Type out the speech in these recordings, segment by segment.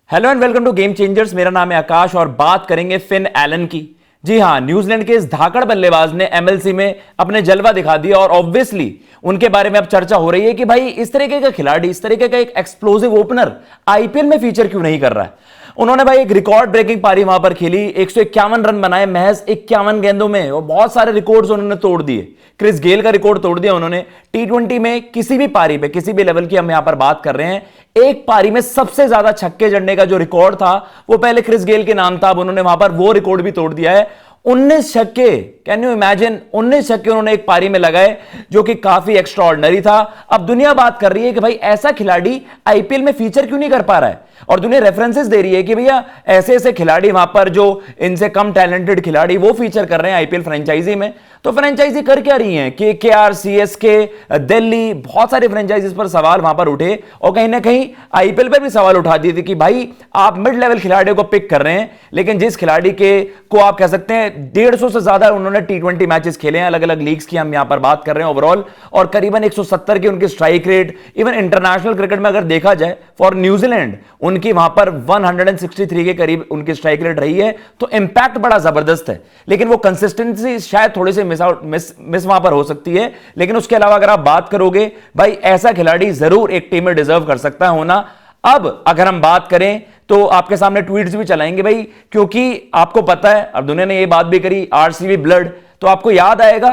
Hello and welcome to game changers. मेरा नाम है आकाश और बात करेंगे फिन एलन की। जी हां, न्यूजीलैंड के इस धाकड़ बल्लेबाज ने एमएलसी में अपने जलवा दिखा दिया और ऑब्वियसली उनके बारे में अब चर्चा हो रही है कि भाई इस तरीके का खिलाड़ी, इस तरीके का एक एक्सप्लोसिव ओपनर आईपीएल में फीचर क्यों नहीं कर रहा है। उन्होंने भाई एक रिकॉर्ड ब्रेकिंग पारी वहां पर खेली, 151 रन बनाए महज 51 गेंदों में और बहुत सारे रिकॉर्ड्स उन्होंने तोड़ दिए। क्रिस गेल का रिकॉर्ड तोड़ दिया उन्होंने। टी20 में किसी भी पारी पे, किसी भी लेवल की हम यहां पर बात कर रहे हैं, एक पारी में सबसे ज्यादा छक्के जड़ने का जो रिकॉर्ड था वो पहले क्रिस गेल के नाम था। अब उन्होंने वहां पर वो रिकॉर्ड भी तोड़ दिया है। 19 छक्के, कैन यू इमेजिन, 19 छक्के उन्होंने एक पारी में लगाए, जो कि काफी एक्स्ट्राऑर्डिनरी था। अब दुनिया बात कर रही है कि भाई ऐसा खिलाड़ी आईपीएल में फीचर क्यों नहीं कर पा रहा है, और दुनिया रेफरेंसेस दे रही है कि भैया ऐसे ऐसे खिलाड़ी वहां पर जो इनसे कम टैलेंटेड खिलाड़ी वो फीचर कर रहे हैं आईपीएल फ्रेंचाइजी में। तो फ्रेंचाइजी कर क्या रही है? केकेआर, सीएसके, दिल्ली, बहुत सारी फ्रेंचाइजीज पर सवाल वहां पर उठे और कहीं ना कहीं आईपीएल पर भी सवाल उठा दिए थे कि भाई आप मिड लेवल खिलाड़ियों को पिक कर रहे हैं, लेकिन जिस खिलाड़ी के को आप कह सकते हैं 150 से ज्यादा उन्होंने टी20 मैचेस खेले हैं, अलग अलग लीग्स की हम यहां पर बात कर रहे हैं ओवरऑल, और करीबन 170 की उनकी strike rate, even international cricket में अगर देखा जाए फॉर न्यूजीलैंड उनकी वहां पर 163 के करीब उनकी स्ट्राइक रेट रही है। तो इंपैक्ट बड़ा जबरदस्त है, लेकिन वो कंसिस्टेंसी शायद थोड़ी सी मिस वहां पर हो सकती है। लेकिन उसके अलावा अगर आप बात करोगे, भाई ऐसा खिलाड़ी जरूर एक टीम में डिजर्व कर सकता है होना। अब अगर हम बात करें तो आपके सामने ट्वीट्स भी चलाएंगे भाई, क्योंकि आपको पता है, अब दुनिया ने ये बात भी करी, आरसीबी ब्लड, तो आपको याद आएगा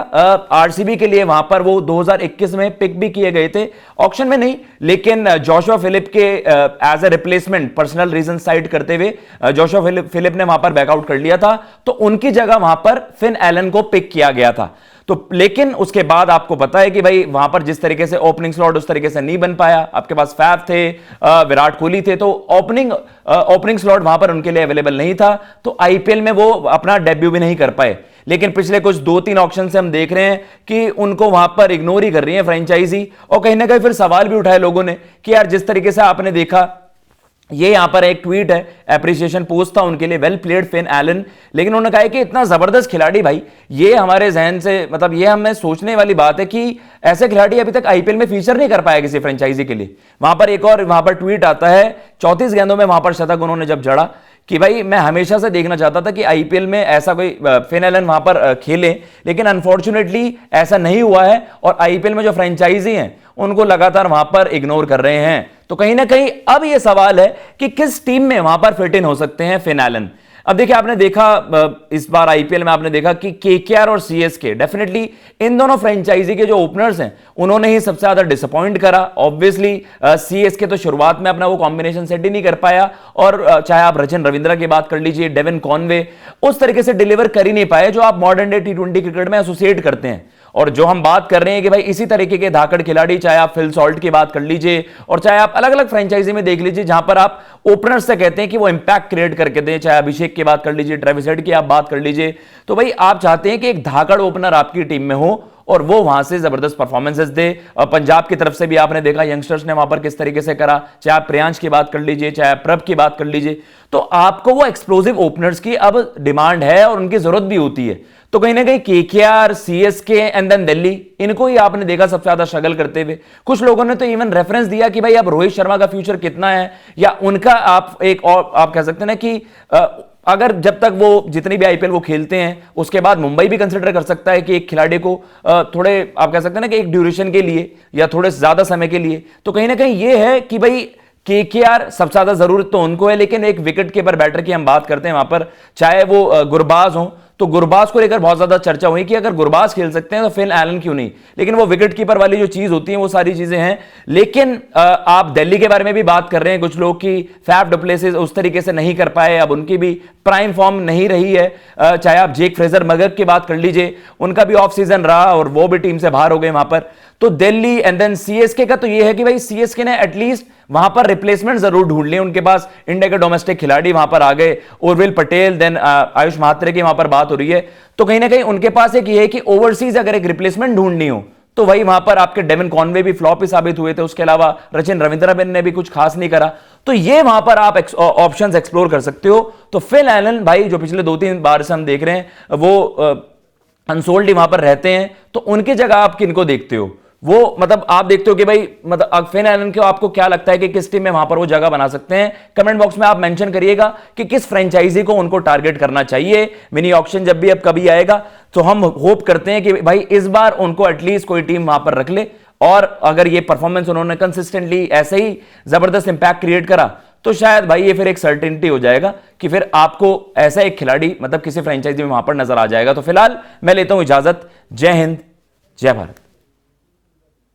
आरसीबी के लिए वहां पर वो 2021 में पिक भी किए गए थे, ऑक्शन में नहीं, लेकिन जोशुआ फिलिप के as a replacement personal reason cite करते हुए जोशुआ फिलिप ने वहां पर बैकआउट कर लिया था, तो उनकी जगह वहां पर फिन एलन को पिक किया गया था। तो लेकिन उसके बाद आपको पता है कि भाई वहां पर जिस तरीके से ओपनिंग स्लॉट उस तरीके से नहीं बन पाया। आपके पास फैफ थे, विराट कोहली थे, तो ओपनिंग स्लॉट वहां पर उनके लिए अवेलेबल नहीं था, तो आईपीएल में वो अपना डेब्यू भी नहीं कर पाए। लेकिन पिछले कुछ 2-3 ऑक्शन से हम देख रहे हैं कि उनको वहां पर इग्नोर ही कर रही है फ्रेंचाइजी, और कहीं ना कहीं फिर सवाल भी उठाए लोगों ने कि यार जिस तरीके से आपने देखा, ये यहां पर एक ट्वीट है, एप्रिसिएशन पोस्ट था उनके लिए, वेल प्लेड फिन एलन, लेकिन उन्होंने कहा है कि इतना जबरदस्त खिलाड़ी, भाई ये हमारे जहन से, मतलब ये हमें सोचने वाली बात है कि ऐसे खिलाड़ी अभी तक आईपीएल में फीचर नहीं कर पाया किसी फ्रेंचाइजी के लिए। वहां पर एक और वहां पर ट्वीट आता है, 34 गेंदों में वहां पर शतक उन्होंने जब जड़ा, कि भाई मैं हमेशा से देखना चाहता था कि आईपीएल में ऐसा कोई फिन एलन वहां पर खेले, लेकिन अनफॉर्चुनेटली ऐसा नहीं हुआ है, और आईपीएल में जो फ्रेंचाइजी हैं उनको लगातार वहां पर इग्नोर कर रहे हैं। तो कहीं ना कहीं अब यह सवाल है कि किस टीम में वहां पर फिट इन हो सकते हैं फिन एलन। अब देखिए, आपने देखा इस बार आईपीएल में आपने देखा कि केकेआर और सीएसके, डेफिनेटली इन दोनों फ्रेंचाइजी के जो ओपनर्स हैं उन्होंने ही सबसे ज्यादा डिसअपॉइंट करा। ऑब्वियसली सीएसके तो शुरुआत में अपना वो कॉम्बिनेशन सेट ही नहीं कर पाया, और चाहे आप रचिन रविंद्रा की बात कर लीजिए, डेविन कॉनवे, उस तरीके से डिलीवर कर ही नहीं पाए जो आप मॉडर्न डे टी20 क्रिकेट में एसोसिएट करते हैं। और जो हम बात कर रहे हैं कि भाई इसी तरीके के धाकड़ खिलाड़ी, चाहे आप फिल सॉल्ट की बात कर लीजिए, और चाहे आप अलग अलग फ्रेंचाइजी में देख लीजिए जहां पर आप ओपनर्स से कहते हैं कि वो इंपैक्ट क्रिएट करके दें, चाहे अभिषेक की बात कर लीजिए, ट्रेविस हेड की आप बात कर लीजिए, तो भाई आप चाहते हैं कि एक धाकड़ ओपनर आपकी टीम में हो और वो वहां से जबरदस्त परफॉर्मेंसेस दे। पंजाब की तरफ से भी आपने देखा यंगस्टर्स ने वहां पर किस तरीके से करा, चाहे आप प्रियांश की बात कर लीजिए, चाहे आप प्रभ की बात कर लीजिए, तो आपको वो एक्सप्लोसिव ओपनर्स की अब डिमांड है और उनकी जरूरत भी होती है। तो कहीं ना कहीं KKR, CSK and then Delhi, इनको ही आपने देखा सबसे ज्यादा स्ट्रगल करते हुए। कुछ लोगों ने तो इवन रेफरेंस दिया कि भाई अब रोहित शर्मा का फ्यूचर कितना है, या उनका आप एक और आप कह सकते हैं ना कि अगर जब तक वो जितनी भी आईपीएल वो खेलते हैं उसके बाद मुंबई भी कंसिडर कर सकता है कि एक खिलाड़ी को थोड़े आप कह सकते हैं ना कि एक ड्यूरेशन के लिए या थोड़े ज्यादा समय के लिए। तो कहीं ना कहीं ये है कि भाई केकेआर सबसे ज्यादा जरूरत तो उनको है, लेकिन एक विकेट कीपर बैटर की हम बात करते हैं वहां पर, चाहे वो गुरबाज हो, तो गुरबाज को लेकर बहुत ज्यादा चर्चा हुई कि अगर गुरबाज खेल सकते हैं तो फिन एलन क्यों नहीं, लेकिन वो विकेट कीपर वाली जो चीज होती है वो सारी चीजें हैं। लेकिन आप दिल्ली के बारे में भी बात कर रहे हैं कुछ लोग की फैफ डु प्लेसिस उस तरीके से नहीं कर पाए, अब उनकी भी प्राइम फॉर्म नहीं रही है। चाहे आप जेक फ्रेजर मगर की बात कर लीजिए, उनका भी ऑफ सीजन रहा और वो भी टीम से बाहर हो गए वहां पर। तो दिल्ली एंड देन सीएसके का तो ये है कि भाई सीएसके ने एटलीस्ट वहां पर रिप्लेसमेंट जरूर ढूंढ लिए, उनके पास इंडिया के डोमेस्टिक खिलाड़ी वहां पर आ गए, उर्विल पटेल, देन आयुष महात्रे की वहां पर बात हो रही है। तो कहीं ना कहीं उनके पास एक ये है कि ओवरसीज अगर एक रिप्लेसमेंट ढूंढनी हो तो वही वहां पर आपके डेविन कॉनवे भी फ्लॉप ही साबित हुए थे, उसके अलावा रचिन रविंद्रा ने भी कुछ खास नहीं करा, तो ये वहां पर आप ऑप्शंस एक्सप्लोर कर सकते हो। तो फिल एलन भाई जो पिछले 2-3 बार से हम देख रहे हैं वो अनसोल्ड ही वहां पर रहते हैं, तो उनकी जगह आप किनको देखते हो? वो मतलब आप देखते हो कि भाई मतलब फिन एलन को आपको क्या लगता है कि किस टीम में वहां पर वो जगह बना सकते हैं? कमेंट बॉक्स में आप मेंशन करिएगा कि किस फ्रेंचाइजी को उनको टारगेट करना चाहिए। मिनी ऑक्शन जब भी अब कभी आएगा तो हम होप करते हैं कि भाई इस बार उनको एटलीस्ट कोई टीम वहां पर रख ले, और अगर ये परफॉर्मेंस उन्होंने कंसिस्टेंटली ऐसे ही जबरदस्त इंपैक्ट क्रिएट करा तो शायद भाई ये फिर एक सर्टेनिटी हो जाएगा कि फिर आपको ऐसा एक खिलाड़ी मतलब किसी फ्रेंचाइजी में वहां पर नजर आ जाएगा। तो फिलहाल मैं लेता हूं इजाजत। जय हिंद, जय भारत।